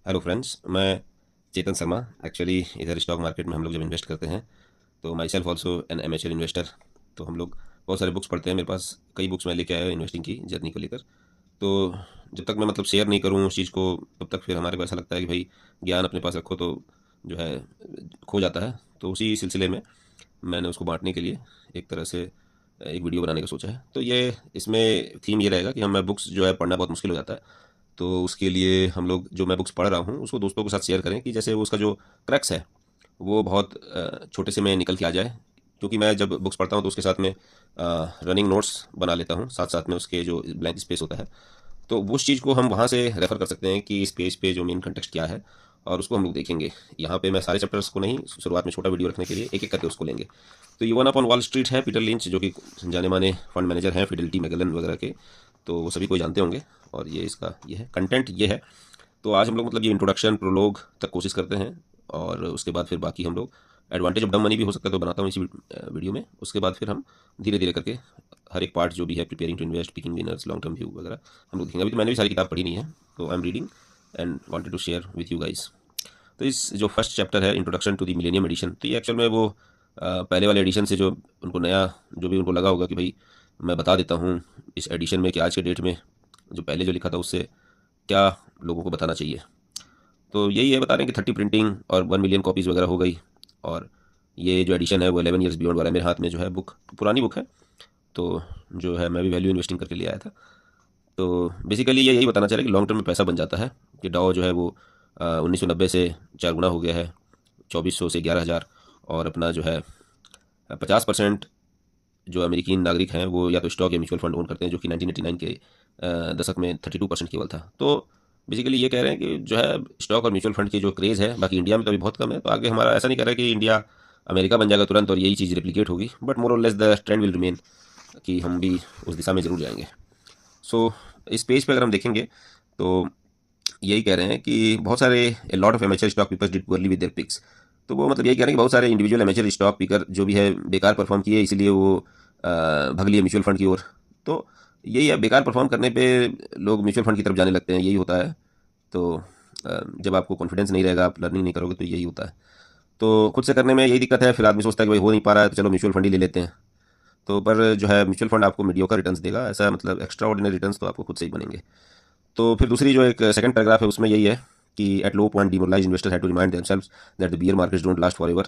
Hello friends, मैं Chetan Sharma. Actually इधर stock market में हम लोग जब इन्वेस्ट करते हैं तो my self also an amateur investor. तो हम लोग बहुत सारे बुक्स पढ़ते हैं। मेरे पास कई बुक्स मैं लेके आया हूँ इन्वेस्टिंग की जर्नी को लेकर। तो जब तक मैं शेयर नहीं करूँ उस चीज़ को, तब तक फिर हमारे को ऐसा लगता है कि भाई ज्ञान अपने पास रखो तो जो है खो जाता है। तो उसी सिलसिले में मैंने उसको बांटने के लिए एक तरह से एक वीडियो बनाने का सोचा है। तो ये इसमें थीम ये रहेगा कि हमें बुक्स जो है पढ़ना बहुत मुश्किल हो जाता है। तो उसके लिए हम लोग जो मैं बुक्स पढ़ रहा हूँ उसको दोस्तों के साथ शेयर करें कि जैसे वो उसका जो क्रैक्स है वो बहुत छोटे से में निकल के आ जाए। क्योंकि मैं जब बुक्स पढ़ता हूँ तो उसके साथ में रनिंग नोट्स बना लेता हूँ, साथ साथ में उसके जो ब्लैंक स्पेस होता है। तो उस चीज़ को हम वहाँ से रेफ़र कर सकते हैं कि इस पेज पे जो मेन कंटेक्स्ट क्या है, और उसको हम लोग देखेंगे। यहाँ पे मैं सारे चैप्टर्स को नहीं, शुरुआत में छोटा वीडियो रखने के लिए एक एक करके उसको लेंगे। तो ये one up on wall street है, पीटर लिंच जो कि जाने माने फंड मैनेजर हैं फिडेलिटी मैगलन वगैरह के। तो वो सभी को जानते होंगे। और ये इसका ये है कंटेंट, ये है। तो आज हम लोग ये इंट्रोडक्शन प्रोलॉग तक कोशिश करते हैं, और उसके बाद फिर बाकी हम लोग एडवांटेज ऑफ डम मनी भी हो सकता है तो बनाता हूँ इसी वीडियो में। उसके बाद फिर हम धीरे धीरे करके हर एक पार्ट जो भी है, preparing to invest, picking winners, long term view वगैरह हम लोग देखेंगे। अभी तो मैंने भी सारी किताब पढ़ी नहीं है, तो I am reading and wanted to share with you guys. तो इस जो फर्स्ट चैप्टर है introduction to the millennium edition, तो ये एक्चुअल में वो पहले वाले एडिशन से जो उनको नया, जो भी उनको लगा होगा कि भाई मैं बता देता हूँ इस एडिशन में कि आज के डेट में जो पहले जो लिखा था उससे क्या लोगों को बताना चाहिए। तो यही है, बता रहे हैं कि 30 प्रिंटिंग और 1 मिलियन कॉपीज़ वगैरह हो गई। और ये जो एडिशन है वो 11 ईयर्स बियॉन्ड वाला है। मेरे हाथ में जो है बुक पुरानी बुक है, तो जो है मैं भी वैल्यू इन्वेस्टिंग करके ले आया था। तो बेसिकली ये यही बताना चाह रहा है कि लॉन्ग टर्म में पैसा बन जाता है। कि डाउ जो है वो 1990 से 4 गुना हो गया है, 2400 से 11,000। और अपना जो है 50% जो अमेरिकी नागरिक हैं वो या तो स्टॉक या म्यूचुअल फंड ओन करते हैं, जो कि 1989 के दशक में 32% केवल था। तो बेसिकली ये कह रहे हैं कि जो है स्टॉक और म्यूचुअल फंड की जो क्रेज़ है, बाकी इंडिया में तो अभी बहुत कम है। तो आगे हमारा ऐसा नहीं कह रहा है कि इंडिया अमेरिका बन जाएगा तुरंत और यही चीज़ रेप्लिकेट होगी, बट मोर और less the trend will remain, कि हम भी उस दिशा में ज़रूर जाएंगे। सो इस पेज पे अगर हम देखेंगे तो यही कह रहे हैं कि बहुत सारे lot of amateur stock pickers did poorly with their picks. तो वो यही कह रहे हैं कि बहुत सारे इंडिविजुअल एमेचर स्टॉक पिकर जो भी है बेकार परफॉर्म किए, इसलिए वो भग लिए म्यूचुअल फंड की ओर। तो यही है, बेकार परफॉर्म करने पे लोग म्यूचुअल फंड की तरफ जाने लगते हैं, यही होता है। तो जब आपको कॉन्फिडेंस नहीं रहेगा, आप लर्निंग नहीं करोगे, तो यही होता है। तो खुद से करने में यही दिक्कत है, फिर आदमी सोचता है कि भाई हो नहीं पा रहा है तो चलो म्यूचुअल फंड ही ले लेते हैं। तो पर जो है म्यूचुअल फंड आपको मीडियोकर रिटर्न्स देगा, ऐसा एक्स्ट्रा ऑर्डिनरी रिटर्न्स तो आपको खुद से ही बनेंगे। तो फिर दूसरी जो एक सेकंड पैराग्राफ है उसमें यही है कि at low point demoralize investors have to remind themselves that the bear markets don't last forever.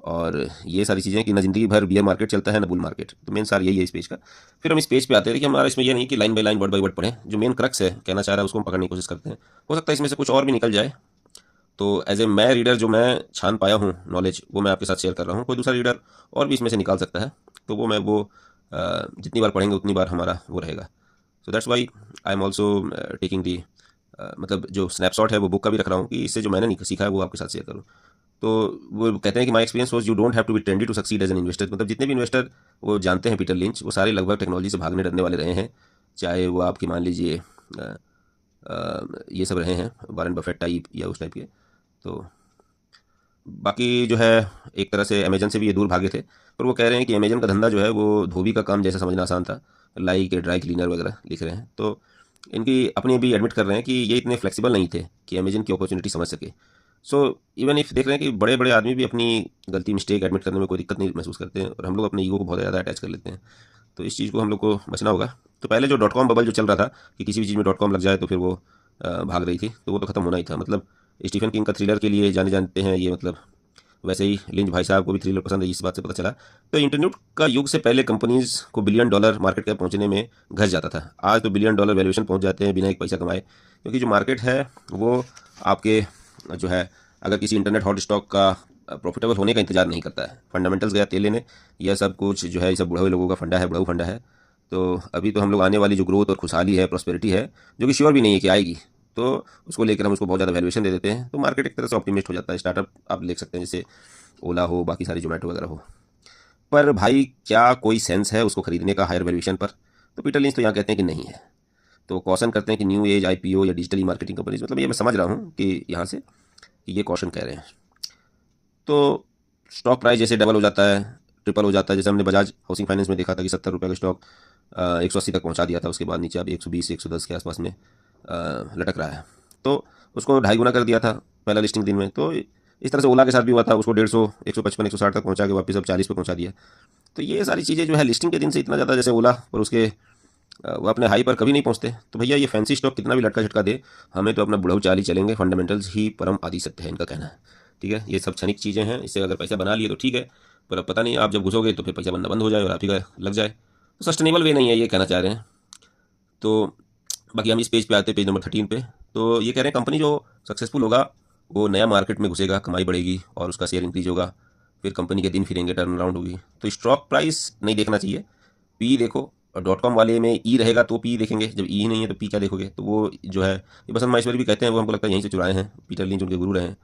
और ये सारी चीज़ें कि ना ज़िंदगी भर बियर मार्केट चलता है ना बुल मार्केट। तो मेन सार यही है इस पेज का। फिर हम इस पेज पे आते हैं कि हमारा इसमें ये नहीं कि line by line word by word पढ़ें, जो मेन क्रक्स है कहना चाह रहा है उसको हम पकड़ने की कोशिश करते हैं। हो सकता है इसमें से कुछ और भी निकल जाए। तो एज ए मैं रीडर जो मैं छान पाया हूँ नॉलेज, वो मैं आपके साथ शेयर कर रहा हूँ। कोई दूसरा रीडर और भी इसमें से निकाल सकता है। तो वो मैं वो जितनी बार पढ़ेंगे उतनी बार हमारा वो रहेगा। So that's why I am also taking the जो स्नैपशॉट है वो बुक का भी रख रहा हूँ कि इससे जो मैंने सीखा है वो आपके साथ शेयर करूँ। तो वो कहते हैं कि my experience was you don't have to be trendy to succeed as an investor. जितने भी इन्वेस्टर वो जानते हैं पीटर लिंच, वो सारे लगभग टेक्नोलॉजी से भागने डरने वाले रहे हैं। चाहे वो आपकी मान लीजिए ये सब रहे हैं वारेन बफेट टाइप या उस टाइप के। तो बाकी जो है एक तरह से अमेजन से भी ये दूर भागे थे। पर वो कह रहे हैं कि अमेजन का धंधा जो है वो धोबी का काम जैसा समझना आसान था, लाइक ड्राई क्लीनर वगैरह लिख रहे हैं। तो इनकी अपनी भी एडमिट कर रहे हैं कि ये इतने फ्लेक्सिबल नहीं थे कि अमेजन की अपॉर्चुनिटी समझ सके। सो इवन इफ देख रहे हैं कि बड़े बड़े आदमी भी अपनी गलती मिस्टेक एडमिट करने में कोई दिक्कत नहीं महसूस करते हैं, और हम लोग अपने ईगो को बहुत ज़्यादा अटैच कर लेते हैं। तो इस चीज़ को हम लोग को बचना होगा। तो पहले जो डॉट कॉम बबल जो चल रहा था कि किसी भी चीज़ में डॉट कॉम लग जाए तो फिर वो भाग रही थी, तो वो तो ख़त्म होना ही था। स्टीफन किंग का थ्रिलर के लिए जाने जानते हैं ये, वैसे ही लिंच भाई साहब को भी थ्रिलर पसंद है, इस बात से पता चला। तो इंटरनेट का युग से पहले कंपनीज को बिलियन डॉलर मार्केट कैप पहुंचने में घस जाता था। आज तो बिलियन डॉलर वैल्यूएशन पहुंच जाते हैं बिना एक पैसा कमाए, क्योंकि जो मार्केट है वो आपके जो है अगर किसी इंटरनेट हॉट स्टॉक का प्रॉफिटेबल होने का इंतजार नहीं करता है। फंडामेंटल्स गया तेल लेने, यह सब कुछ जो है ये सब बुढ़े हुए लोगों का फंडा है, बुढ़ाऊ फंडा है। तो अभी तो हम लोग आने वाली जो ग्रोथ और खुशहाली है, प्रॉस्पेरिटी है, जो कि श्योर भी नहीं है कि आएगी, तो उसको लेकर हम उसको बहुत ज़्यादा वैल्यूएशन दे देते हैं। तो मार्केट एक तरह से ऑप्टिमिस्ट हो जाता है। स्टार्टअप आप देख सकते हैं जैसे ओला हो, बाकी सारी जोमेटो वगैरह हो। पर भाई क्या कोई सेंस है उसको खरीदने का हायर वैल्यूएशन पर? तो पीटर लिंच तो यहाँ कहते हैं कि नहीं है। तो कॉशन करते हैं कि न्यू एज आईपीओ या डिजिटल मार्केटिंग कंपनीज, ये मैं समझ रहा हूँ कि यहाँ से कि ये कॉशन कह रहे हैं। तो स्टॉक प्राइस जैसे डबल हो जाता है, ट्रिपल हो जाता है। जैसे हमने बजाज हाउसिंग फाइनेंस में देखा था कि 70 रुपये का स्टॉक 180 तक पहुंचा दिया था, उसके बाद नीचे अब 120 110 के आसपास में लटक रहा है। तो उसको 2.5 गुना कर दिया था पहला लिस्टिंग दिन में। तो इस तरह से ओला के साथ भी हुआ था, उसको 150, 155, 160 तक पहुंचा के वापस अब 40 पे पहुंचा दिया। तो ये सारी चीज़ें जो है लिस्टिंग के दिन से इतना ज़्यादा, जैसे ओला पर उसके वो अपने हाई पर कभी नहीं पहुंचते। तो भैया ये फैंसी स्टॉक कितना भी लटका झटका दे, हमें तो अपना बुढ़ऊ चाल ही चलेंगे, फंडामेंटल्स ही परम आदि सत्य है, इनका कहना है। ठीक है, ये सब क्षणिक चीज़ें हैं, इससे अगर पैसा बना लिए तो ठीक है, पर अब पता नहीं आप जब घुसोगे तो फिर पैसा बनना बंद हो जाए और आप ही का लग जाए। तो सस्टेनेबल वे नहीं है, ये कहना चाह रहे हैं। तो बाकी हम इस पेज पे आते हैं, पेज नंबर 13 पे। तो ये कह रहे हैं कंपनी जो सक्सेसफुल होगा वो नया मार्केट में घुसेगा, कमाई बढ़ेगी और उसका शेयर इंक्रीज होगा, फिर कंपनी के दिन फिरेंगे, टर्न अराउंड होगी। तो स्टॉक प्राइस नहीं देखना चाहिए, पी देखो। और .com वाले में ई रहेगा तो पी देखेंगे, जब ई नहीं है तो पी क्या देखोगे। तो वो जो है, ये बसंत माहेश्वरी भी कहते हैं, वो हमको लगता है यहीं से चुराए हैं, पीटर लिंच उनके गुरु रहे हैं।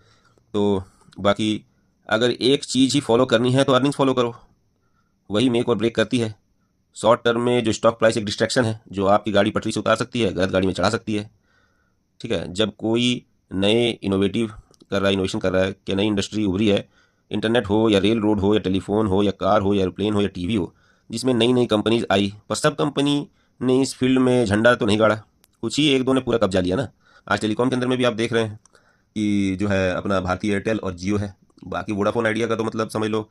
तो बाकी अगर एक चीज़ ही फॉलो करनी है तो अर्निंग्स फॉलो करो, वही मेक और ब्रेक करती है। शॉर्ट टर्म में जो स्टॉक प्राइस एक डिस्ट्रैक्शन है, जो आपकी गाड़ी पटरी से उतार सकती है, गलत गाड़ी में चढ़ा सकती है। ठीक है, जब कोई नए इनोवेटिव कर रहा है, इनोवेशन कर रहा है कि नई इंडस्ट्री उभरी है, इंटरनेट हो या रेल रोड हो या टेलीफोन हो या कार हो या एरोप्लेन हो या टीवी हो, जिसमें नई नई कंपनीज आई, पर सब कंपनी ने इस फील्ड में झंडा तो नहीं गाड़ा, कुछ ही एक दो ने पूरा कब्जा लिया ना। आज टेलीकॉम के अंदर में भी आप देख रहे हैं कि जो है अपना भारतीय एयरटेल और जियो है। बाकी वोडाफोन आइडिया का तो मतलब समझ लो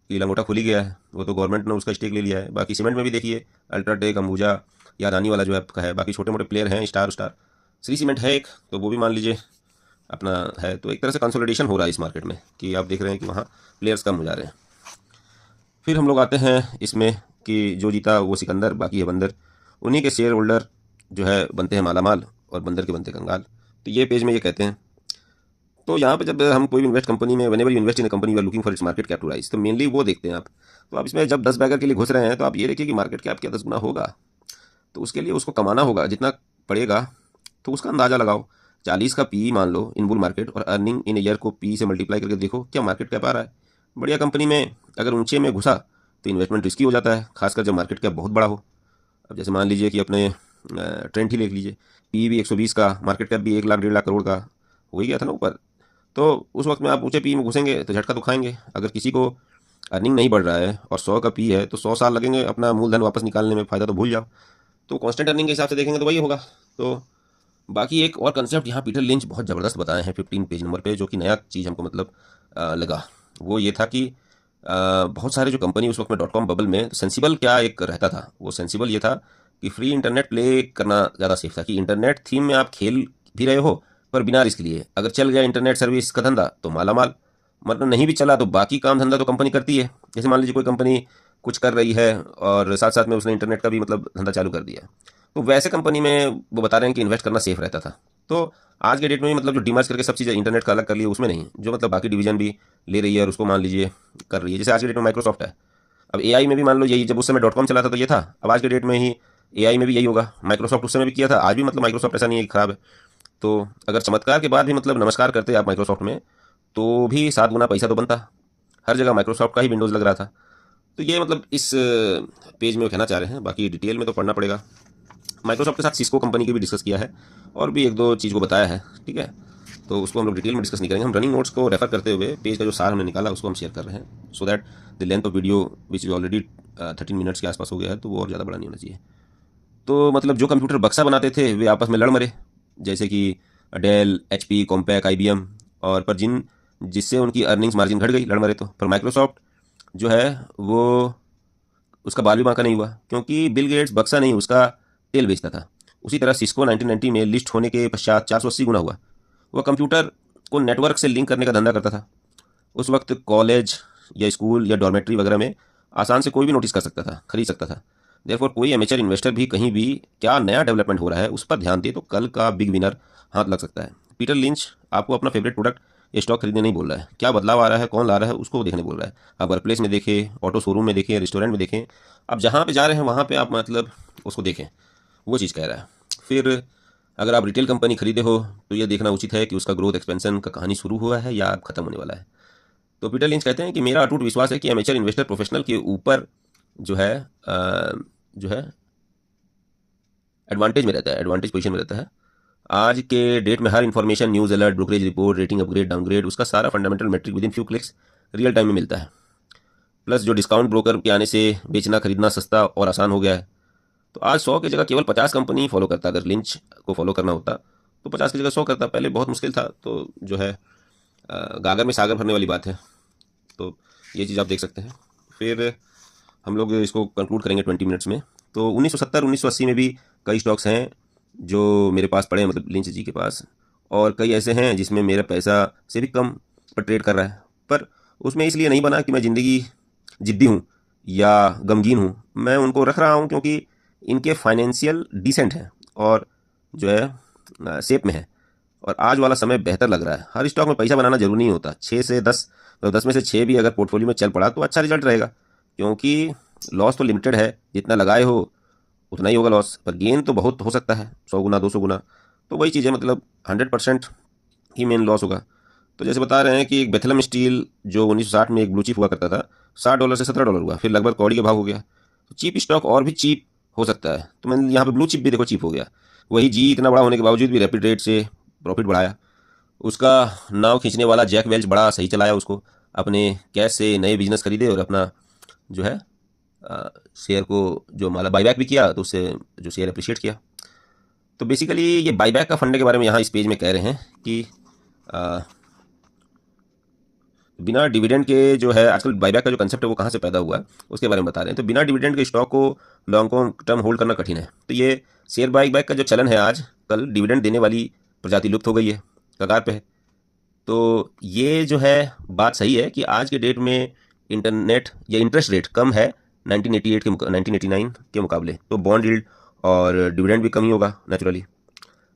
कि लंगोटा खुल ही गया है, वो तो गवर्नमेंट ने उसका स्टेक ले लिया है। बाकी सीमेंट में भी देखिए अल्ट्राटेक, अंबुजा या अदानी वाला जो आपका है। बाकी छोटे मोटे प्लेयर हैं, स्टार स्टार, श्री सीमेंट है एक, तो वो भी मान लीजिए अपना है। तो एक तरह से कंसोलिडेशन हो रहा है इस मार्केट में, कि आप देख रहे हैं कि वहाँ प्लेयर्स कम हो जा रहे हैं। फिर हम लोग आते हैं इसमें कि जो जीता वो सिकंदर, बाकी है बंदर, उन्हीं के शेयर होल्डर जो है बनते हैं मालामाल और बंदर के बनते कंगाल। तो ये पेज में ये कहते हैं। तो यहाँ पे जब हम कोई भी इन्वेस्ट कंपनी में, whenever you invest in company, you are looking for its market cap to rise, तो मेनली वो देखते हैं आप। तो आप इसमें जब 10 बैगर के लिए घुस रहे हैं तो आप ये देखिए कि मार्केट कैप क्या 10 गुना होगा। तो उसके लिए उसको कमाना होगा, जितना पड़ेगा तो उसका अंदाज़ा लगाओ। 40 का पी मान लो इन बुल मार्केट, और अर्निंग इन ईयर को पी से मल्टीप्लाई करके देखो क्या मार्केट कैप आ रहा है। बढ़िया कंपनी में अगर ऊंचे में घुसा तो इन्वेस्टमेंट रिस्की हो जाता है, खासकर जब मार्केट कैप बहुत बड़ा हो। अब जैसे मान लीजिए कि अपने ट्रेंड ही देख लीजिए, पी भी 120 का, मार्केट कैप भी 1 लाख 1.5 लाख करोड़ का हो ही गया था ना ऊपर। तो उस वक्त में आप ऊंचे पी में घुसेंगे तो झटका तो खाएंगे। अगर किसी को अर्निंग नहीं बढ़ रहा है और 100 का पी है तो 100 साल लगेंगे अपना मूलधन वापस निकालने में, फ़ायदा तो भूल जाओ। तो कांस्टेंट अर्निंग के हिसाब से देखेंगे तो वही होगा। तो बाकी एक और कंसेप्ट यहाँ पीटर लिंच बहुत ज़बरदस्त बताए हैं 15 पेज नंबर पे, जो कि नया चीज़ हमको मतलब लगा। वो ये था कि बहुत सारे जो कंपनी उस वक्त में .com बबल में सेंसिबल क्या एक रहता था, वो सेंसिबल ये था कि फ्री इंटरनेट प्ले करना ज़्यादा सेफ था, कि इंटरनेट थीम में आप खेल भी रहे हो पर बिना रिस्क लिए। अगर चल गया इंटरनेट सर्विस का धंधा तो माला माल, मतलब नहीं भी चला तो बाकी काम धंधा तो कंपनी करती है। जैसे मान लीजिए कोई कंपनी कुछ कर रही है और साथ साथ में उसने इंटरनेट का भी मतलब धंधा चालू कर दिया, तो वैसे कंपनी में वो बता रहे हैं कि इन्वेस्ट करना सेफ रहता था। तो आज के डेट में मतलब जो डीमर्ज करके सब चीज़ें इंटरनेट का अलग कर लिए, उसमें नहीं, जो मतलब बाकी डिवीजन भी ले रही है और उसको मान लीजिए कर रही है। जैसे आज के डेट में माइक्रोसॉफ्ट है, अब एआई में भी मान लो यही, जब उस समय .com चला था तो ये था, अब आज के डेट में ही एआई में भी यही होगा। माइक्रोसॉफ्ट उस समय भी किया था, आज भी मतलब माइक्रोसॉफ्ट ऐसा नहीं है कि खराब है। तो अगर चमत्कार के बाद भी मतलब नमस्कार करते आप माइक्रोसॉफ्ट में, तो भी 7 गुना पैसा तो बनता। हर जगह माइक्रोसॉफ्ट का ही विंडोज़ लग रहा था। तो ये मतलब इस पेज में कहना चाह रहे हैं, बाकी डिटेल में तो पढ़ना पड़ेगा। माइक्रोसॉफ्ट के साथ सिस्को कंपनी की भी डिस्कस किया है और भी एक दो चीज़ को बताया है। ठीक है, तो उसको हम लोग डिटेल में डिस्कस नहीं करेंगे। हम रनिंग नोट्स को रेफर करते हुए पेज का जो सार हमने निकाला उसको हम शेयर कर रहे हैं, so that the length of video which is already 13 minutes के आसपास हो गया है, तो वो और ज़्यादा बड़ा नहीं होना चाहिए। तो मतलब जो कंप्यूटर बक्सा बनाते थे वे आपस में लड़ मरे, जैसे कि डेल, एचपी, कॉम्पैक, आईबीएम, और पर जिससे उनकी अर्निंग्स मार्जिन घट गई, लड़ मरे। तो पर माइक्रोसॉफ्ट जो है वो उसका बाल भी बांका नहीं हुआ, क्योंकि बिल गेट्स बक्सा नहीं उसका तेल बेचता था। उसी तरह सिस्को 1990 में लिस्ट होने के पश्चात 480 गुना हुआ। वह कंप्यूटर को नेटवर्क से लिंक करने का धंधा करता था। उस वक्त कॉलेज या स्कूल या डॉर्मेट्री वगैरह में आसान से कोई भी नोटिस कर सकता था, खरीद सकता था। देयरफॉर कोई एमेचर इन्वेस्टर भी कहीं भी क्या नया डेवलपमेंट हो रहा है उस पर ध्यान दे तो कल का बिग विनर हाथ लग सकता है। पीटर लिंच आपको अपना फेवरेट प्रोडक्ट या स्टॉक खरीदने नहीं बोल रहा है, क्या बदलाव आ रहा है, कौन ला रहा है, उसको देखने बोल रहा है। आप वर्क प्लेस में देखें, ऑटो शोरूम में देखें, रेस्टोरेंट में देखें, आप जहाँ पे जा रहे हैं वहाँ पे आप मतलब उसको देखें, वो चीज़ कह रहा है। फिर अगर आप रिटेल कंपनी खरीदे हो तो यह देखना उचित है कि उसका ग्रोथ एक्सपेंशन का कहानी शुरू हुआ है या अब खत्म होने वाला है। तो पीटर लिंच कहते हैं कि मेरा अटूट विश्वास है कि एमेचर इन्वेस्टर प्रोफेशनल के ऊपर जो है जो है एडवांटेज में रहता है, एडवांटेज पोजीशन में रहता है। आज के डेट में हर information, news alert, brokerage report, rating upgrade downgrade, उसका सारा fundamental metric within few clicks real time में मिलता है। प्लस जो डिस्काउंट ब्रोकर के आने से बेचना खरीदना सस्ता और आसान हो गया है। तो आज 100 की जगह केवल 50 कंपनी फॉलो करता। अगर लिंच को फॉलो करना होता तो 50 की जगह 100 करता। पहले बहुत मुश्किल था, तो जो है गागर में सागर भरने वाली बात है। तो ये चीज़ आप देख सकते हैं। फिर हम लोग इसको कंक्लूड करेंगे 20 मिनट्स में। तो 1970 1980 में भी कई स्टॉक्स हैं जो मेरे पास पड़े हैं, मतलब लिंच जी के पास, और कई ऐसे हैं जिसमें मेरा पैसा से भी कम पर ट्रेड कर रहा है। पर उसमें इसलिए नहीं बना कि मैं ज़िंदगी जिद्दी हूँ या गमगीन हूँ, मैं उनको रख रहा हूँ क्योंकि इनके फाइनेंशियल डिसेंट हैं और जो है शेप में है, और आज वाला समय बेहतर लग रहा है। हर स्टॉक में पैसा बनाना जरूरी नहीं होता। 6 से 10, तो 10 में से 6 भी अगर पोर्टफोलियो में चल पड़ा तो अच्छा रिजल्ट रहेगा, क्योंकि लॉस तो लिमिटेड है, जितना लगाए हो उतना ही होगा लॉस, पर गेन तो बहुत हो सकता है, 100 गुना 200 गुना। तो वही चीज़ है, मतलब 100% ही मेन लॉस होगा। तो जैसे बता रहे हैं कि एक बेथलम स्टील जो 1960 में एक ब्लू चिप हुआ करता था, $60 से $17 हुआ, फिर लगभग कौड़ी के भाव हो गया। तो चीप स्टॉक और भी चीप हो सकता है, तो मैंने यहाँ पे ब्लू चिप भी देखो चीप हो गया। वही जी इतना बड़ा होने के बावजूद भी रैपिड रेट से प्रॉफिट बढ़ाया। उसका नाव खींचने वाला जैक वेल्च बड़ा सही चलाया उसको, अपने कैश से नए बिजनेस खरीदे और अपना जो है शेयर को जो माला बाईबैक भी किया, तो उससे जो शेयर अप्रिशिएट किया। तो बेसिकली ये बाईबैक का फंडे के बारे में यहाँ इस पेज में कह रहे हैं कि आ, बिना डिविडेंड के जो है आजकल बाईबैक का जो कंसेप्ट है वो कहाँ से पैदा हुआ है उसके बारे में बता रहे हैं। तो बिना डिविडेंड के स्टॉक को लॉन्ग टर्म होल्ड करना कठिन है। तो ये शेयर बाईबैक का जो चलन है आज कल डिविडेंड देने वाली प्रजाति लुप्त हो गई है, कगार पे है। तो ये जो है बात सही है कि आज के डेट में इंटरनेट या इंटरेस्ट रेट कम है 1988 के 1989 के मुकाबले, तो बॉन्ड यील्ड और डिविडेंड भी कम ही होगा नेचुरली।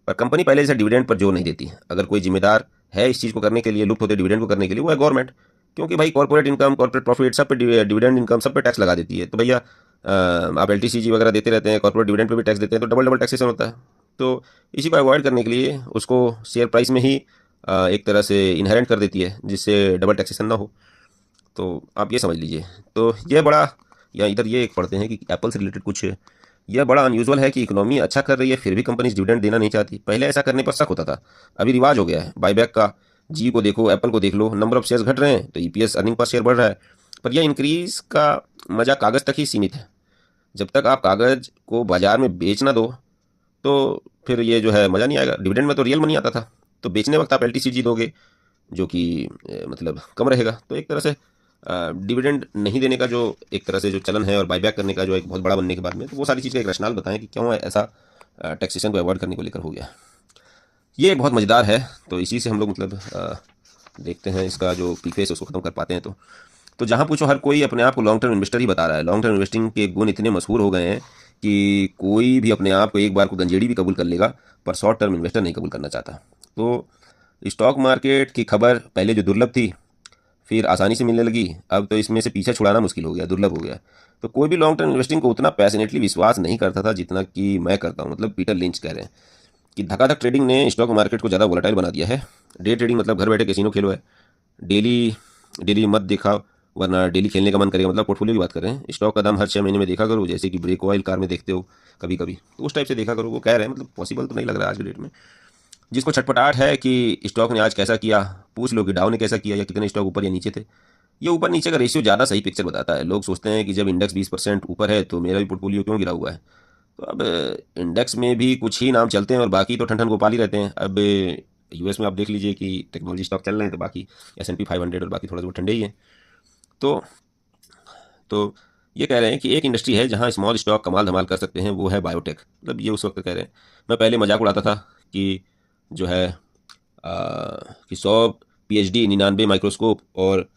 पर कंपनी पहले जैसे डिविडेंड पर जोर नहीं देती। अगर कोई जिम्मेदार है इस चीज़ को करने के लिए, लुप्त होते डिविडेंड को करने के लिए, वो है गवर्नमेंट। क्योंकि भाई कॉर्पोरेट इनकम, कॉर्पोरेट प्रॉफिट सब पे डिविडेंड इनकम सब पे टैक्स लगा देती है। तो भैया आप LTCG वगैरह देते रहते हैं, कॉर्पोरेट डिविडेंड पे भी टैक्स देते हैं, तो डबल डबल टैक्सेशन होता है। तो इसी को अवॉइड करने के लिए उसको शेयर प्राइस में ही एक तरह से इनहेरेंट कर देती है, जिससे डबल टैक्सेशन ना हो। तो आप ये समझ लीजिए। तो यह बड़ा, या इधर ये एक पढ़ते हैं कि एप्पल से रिलेटेड कुछ, यह बड़ा अनयूजुअल है कि इकोनॉमी अच्छा कर रही है फिर भी कंपनी डिविडेंड देना नहीं चाहती। पहले ऐसा करने पर शक होता था, अभी रिवाज हो गया है बाईबैक का। जी को देखो, एप्पल को देख लो, नंबर ऑफ शेयर्स घट रहे हैं तो EPS अर्निंग पर शेयर बढ़ रहा है। पर यह इंक्रीज का मजा कागज तक ही सीमित है। जब तक आप कागज को बाजार में बेच ना दो तो फिर ये जो है मज़ा नहीं आएगा। डिविडेंड में तो रियल मनी आता था, तो बेचने वक्त आप LTCG दोगे जो कि मतलब कम रहेगा। तो एक तरह से डिविडेंड नहीं देने का जो एक तरह से जो चलन है और बाईबैक करने का जो एक बहुत बड़ा बनने के बाद में, तो वो सारी चीज़ का एक रैशनल बताएं कि क्यों ऐसा टैक्सेशन को अवॉइड करने को लेकर हो गया। ये एक बहुत मज़ेदार है। तो इसी से हम लोग मतलब देखते हैं इसका जो प्रीफेस उसको ख़त्म कर पाते हैं। तो जहाँ पूछो हर कोई अपने आप को लॉन्ग टर्म इन्वेस्टर ही बता रहा है। लॉन्ग टर्म इन्वेस्टिंग के गुण इतने मशहूर हो गए हैं कि कोई भी अपने आप को एक बार को गंजेड़ी भी कबूल कर लेगा, पर शॉर्ट टर्म इन्वेस्टर नहीं कबूल करना चाहता। तो स्टॉक मार्केट की खबर पहले जो दुर्लभ थी, फिर आसानी से मिलने लगी, अब तो इसमें से पीछा छुड़ाना मुश्किल हो गया, दुर्लभ हो गया। तो कोई भी लॉन्ग टर्म इन्वेस्टिंग को उतना पैशनेटली विश्वास नहीं करता था जितना कि मैं करता हूँ। मतलब पीटर लिंच कह रहे हैं कि धकाधक ट्रेडिंग ने स्टॉक मार्केट को ज़्यादा वोलेटाइल बना दिया है। डे ट्रेडिंग मतलब घर बैठे कैसीनो खेलो है, डेली डेली मत देखा वरना डेली खेलने का मन करेगा। मतलब पोर्टफोलियो की बात कर रहे हैं। स्टॉक का दाम हर 6 महीने में देखा करो, जैसे कि ब्रेक ऑयल कार में देखते हो कभी कभी, तो उस टाइप से देखा करो। वो कह रहे हैं, मतलब पॉसिबल तो नहीं लग रहा है आज के डेट में। जिसको छटपटाहट है कि स्टॉक ने आज कैसा किया, पूछ लो कि डाउ ने कैसा किया या कितने स्टॉक ऊपर या नीचे थे। ये ऊपर नीचे का रेशियो ज़्यादा सही पिक्चर बताता है। लोग सोचते हैं कि जब इंडेक्स 20% ऊपर है तो मेरा भी पोर्टफोलियो क्यों गिरा हुआ है। तो अब इंडेक्स में भी कुछ ही नाम चलते हैं और बाकी तो ठन ठन गोपाल ही रहते हैं। अब US में आप देख लीजिए कि टेक्नोलॉजी स्टॉक चल रहे हैं, तो बाकी S&P 500 और बाकी थोड़ा सा ठंडे ही हैं। तो तो ये कह रहे हैं कि एक इंडस्ट्री है जहां स्मॉल स्टॉक कमाल धमाल कर सकते हैं, वो है बायोटेक। मतलब ये उस वक्त कह रहे हैं। मैं पहले मजाक उड़ाता था कि जो है कि 100 PhD 99 माइक्रोस्कोप और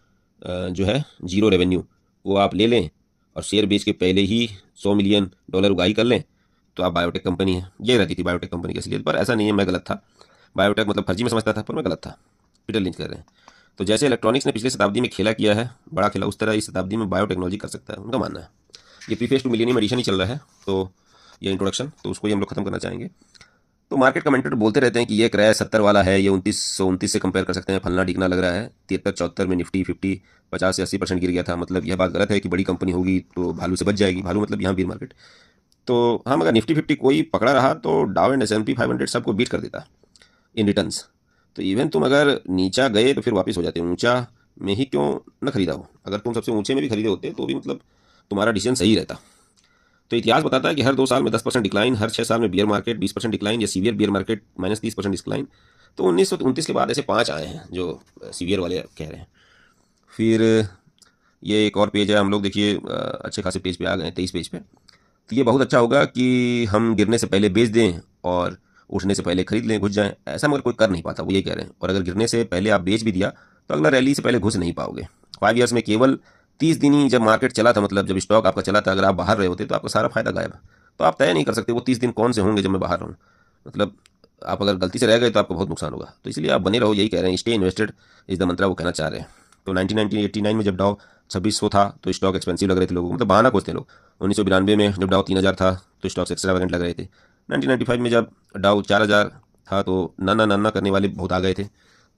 जो है जीरो रेवेन्यू वो आप ले लें और शेयर बेच के पहले ही $100 मिलियन उगाही कर लें, तो आप बायोटेक कंपनी है। ये रहती थी बायोटेक कंपनी की असलियत। पर ऐसा नहीं है, मैं गलत था। बायोटेक मतलब फर्जी में समझता था, पर मैं गलत था। पीटर लिंच कर रहे हैं। तो जैसे इलेक्ट्रॉनिक्स ने पिछले शताब्दी में खेला किया है, बड़ा खेला, उस तरह इस शताब्दी में बायोटेक्नोलॉजी कर सकता है, उनका मानना है। ये प्रीफेस टू मिलेनियम एडिशन ही चल रहा है, तो ये इंट्रोडक्शन, तो उसको ही हम लोग खत्म करना चाहेंगे। तो मार्केट कमेंटेटर बोलते रहते हैं कि ये क्रैश 70 वाला है, ये 2929 से कंपेयर कर सकते हैं, फलना डिगना लग रहा है। 73 74 में निफ्टी 50 से 80% गिर गया था। मतलब यह बात गलत है कि बड़ी कंपनी होगी तो भालू से बच जाएगी। भालू मतलब यहाँ बीर मार्केट। तो हम अगर निफ्टी 50 कोई पकड़ा रहा तो डाउ एंड S&P 500 सबको बीट कर देता इन रिटर्न्स। तो इवन तुम अगर नीचा गए तो फिर वापस हो जाते। ऊंचा में ही क्यों न खरीदा हो। अगर तुम सबसे ऊंचे में भी खरीदे होते तो भी मतलब तुम्हारा डिसीजन सही रहता। तो इतिहास बताता है कि हर 2 साल में 10% डिक्लाइन, हर 6 साल में बियर मार्केट 20% डिक्लाइन या सीवियर बियर मार्केट -30% डिक्लाइन। तो 1929 के बाद ऐसे 5 आए हैं जो सीवियर वाले कह रहे हैं। फिर ये एक और पेज है, हम लोग देखिए अच्छे खासे पेज पे आ गए, 23 पेज पे। तो ये बहुत अच्छा होगा कि हम गिरने से पहले बेच दें और उठने से पहले खरीद लें, घुस जाएं। ऐसा मगर कोई कर नहीं पाता, वो ये कह रहे हैं। और अगर गिरने से पहले आप बेच भी दिया तो अगला रैली से पहले घुस नहीं पाओगे। 5 ईयर्स में केवल 30 दिन ही जब मार्केट चला था, मतलब जब स्टॉक आपका चला था, अगर आप बाहर रहे होते तो आपका सारा फायदा गायब। तो आप तय नहीं कर सकते वो 30 दिन कौन से होंगे जब मैं बाहर रहूँ। मतलब आप अगर गलती से रह गए तो आपको बहुत नुकसान होगा। तो इसलिए आप बने रहो, यही कह रहे हैं। स्टे इन्वेस्टेड इज द मंत्रा वो कहना चाह रहे हैं। तो 1989 में जब डाउ 2600 था तो स्टॉक एक्सपेंसिव लग रहे थे लोगों को, मतलब बहाना खोजते लोग। 1992 में जब डाउ 3000 था तो स्टॉक्स एक्स्ट्रावेगेंट लग रहे थे। 1995 में जब डाउ 4000 था तो नाना नाना करने वाले बहुत आ गए थे।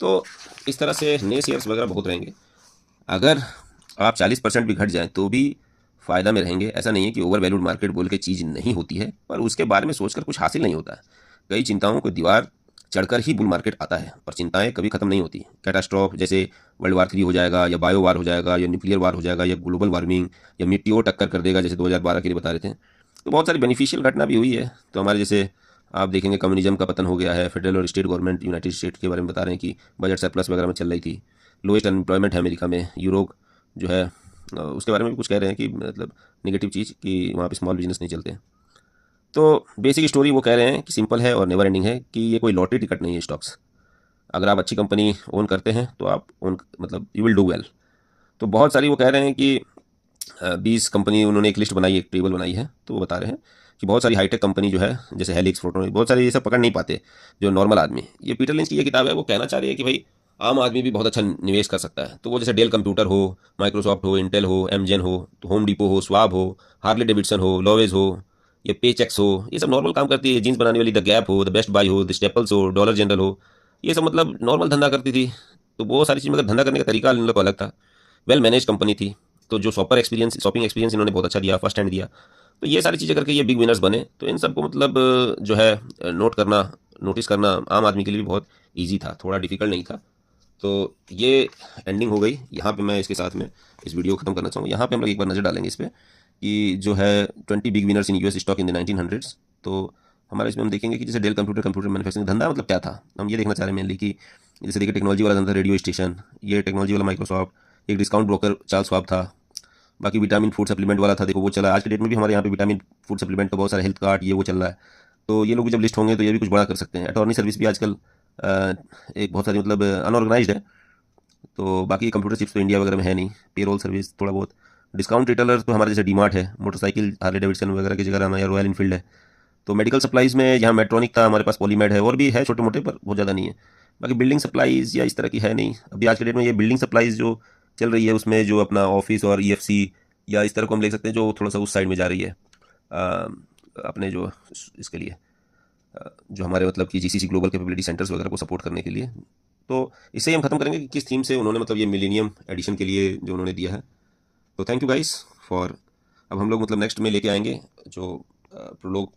तो इस तरह से नए शेयर्स वगैरह बहुत रहेंगे। अगर आप 40% भी घट जाएं तो भी फ़ायदा में रहेंगे। ऐसा नहीं है कि ओवर वैल्यूड मार्केट बोल के चीज़ नहीं होती है, पर उसके बारे में सोचकर कुछ हासिल नहीं होता है। कई चिंताओं को दीवार चढ़कर ही बुल मार्केट आता है और चिंताएं कभी खत्म नहीं होती। कैटास्ट्रॉफ जैसे वर्ल्ड वार 3 हो जाएगा, या बायो वार हो जाएगा, या न्यूक्लियर वार हो जाएगा, या ग्लोबल वार्मिंग, या मिट्टियों टक्कर कर देगा जैसे 2012 के लिए बता रहे थे। तो बहुत सारी बेनिफिशियल घटना भी हुई है। तो हमारे जैसे आप देखेंगे कम्युनिज्म का पतन हो गया है। फेडरल और स्टेट गवर्नमेंट यूनाइटेड स्टेट के बारे में बता रहे हैं कि बजट सरप्लस वगैरह में चल रही थी। लोएस्ट अनएम्प्लॉयमेंट है अमेरिका में। यूरोप जो है उसके बारे में भी कुछ कह रहे हैं कि मतलब नेगेटिव चीज़ कि वहाँ पे स्मॉल बिजनेस नहीं चलते। तो बेसिक स्टोरी वो कह रहे हैं कि सिंपल है और नेवर एंडिंग है, कि ये कोई लॉटरी टिकट नहीं है स्टॉक्स। अगर आप अच्छी कंपनी ओन करते हैं तो आप ओन मतलब यू विल डू वेल। तो बहुत सारी वो कह रहे हैं कि 20 कंपनी उन्होंने एक लिस्ट बनाई, एक टेबल बनाई है। तो वो बता रहे हैं कि बहुत सारी हाईटेक कंपनी जो है जैसे हेलिक्स, फोटोन, बहुत सारी ये सब पकड़ नहीं पाते जो नॉर्मल आदमी। ये पीटर लिंच की ये किताब है, वो कहना चाह रही है कि भाई आम आदमी भी बहुत अच्छा निवेश कर सकता है। तो वो जैसे डेल कंप्यूटर हो, माइक्रोसॉफ्ट हो, इंटेल हो, एमजेन हो, तो होम डिपो हो, स्वाब हो, हार्ले डेविडसन हो, लोवेज हो, ये पेचेक्स हो, ये सब नॉर्मल काम करती है। जीन्स बनाने वाली द गैप हो, द बेस्ट बाय हो, द स्टेपल्स हो, डॉलर जनरल हो, ये सब मतलब नॉर्मल धंधा करती थी। तो बहुत सारी चीज़, मगर धंधा करने का तरीका इन लोग को अलग था। वेल मैनेज कंपनी थी। तो जो शॉपिंग एक्सपीरियंस इन्होंने बहुत अच्छा दिया, फर्स्ट हैंड दिया। तो ये सारी चीज़ें करके ये बिग विनर्स बने। तो इन सबको मतलब जो है नोट करना, नोटिस करना आम आदमी के लिए भी बहुत ईजी था, थोड़ा डिफिकल्ट नहीं था। तो ये एंडिंग हो गई। यहाँ पे मैं इसके साथ में इस वीडियो को खत्म करना चाहूँगा। यहाँ पे हम लोग एक बार नज़र डालेंगे इस पर कि जो है 20 big winners in US stock in the 1900s। तो हमारे इसमें हम देखेंगे कि जैसे डेल कंप्यूटर मैन्युफैक्चरिंग धंधा मतलब क्या था। हम ये देखना चाह रहे हैं मेनली कि जैसे देखिए टेक्नोलॉजी वाला धंधा रेडियो स्टेशन, ये टेक्नोलॉजी वाला माइक्रोसॉफ्ट, एक डिस्काउंट ब्रोकर चार्ल्स श्वाब था। बाकी विटामिन फूड सप्लीमेंट वाला था, देखो वो चला। आज के डेट में भी हमारे यहाँ पे विटामिन फूड सप्लीमेंट का बहुत सारे हेल्थ कार्ड ये वो चल रहा है। तो ये लोग भी जब लिस्ट होंगे तो ये भी कुछ बड़ा कर सकते हैं। अटॉर्नी सर्विस भी आजकल एक बहुत सारी मतलब अनऑर्गेनाइज्ड है। तो बाकी कंप्यूटर चिप्स तो इंडिया वगैरह में है नहीं। पेरोल सर्विस थोड़ा बहुत। डिस्काउंट रिटेलर तो हमारे जैसे डीमार्ट है। मोटरसाइकिल हार्ले डेविडसन वगैरह की जगह हमारे रॉयल इनफील्ड है। तो मेडिकल सप्लाईज़ में यहाँ मेट्रॉनिक था, हमारे पास पॉलीमेड है, और भी है छोटे मोटे, पर बहुत ज़्यादा नहीं है। बाकी बिल्डिंग सप्लाईज़ या इस तरह की है नहीं अभी आज के डेट में। ये बिल्डिंग सप्लाईज़ जो चल रही है उसमें जो अपना ऑफिस और ईएफसी या इस तरह को हम ले सकते हैं, जो थोड़ा सा उस साइड में जा रही है अपने जो इसके लिए जो हमारे मतलब कि जीसीसी ग्लोबल कैपेबिलिटी सेंटर्स वगैरह को सपोर्ट करने के लिए। तो इससे ही हम खत्म करेंगे कि किस थीम से उन्होंने मतलब ये मिलेनियम एडिशन के लिए जो उन्होंने दिया है। तो थैंक यू गाइस फॉर। अब हम लोग मतलब नेक्स्ट में लेके आएंगे जो प्रोलोग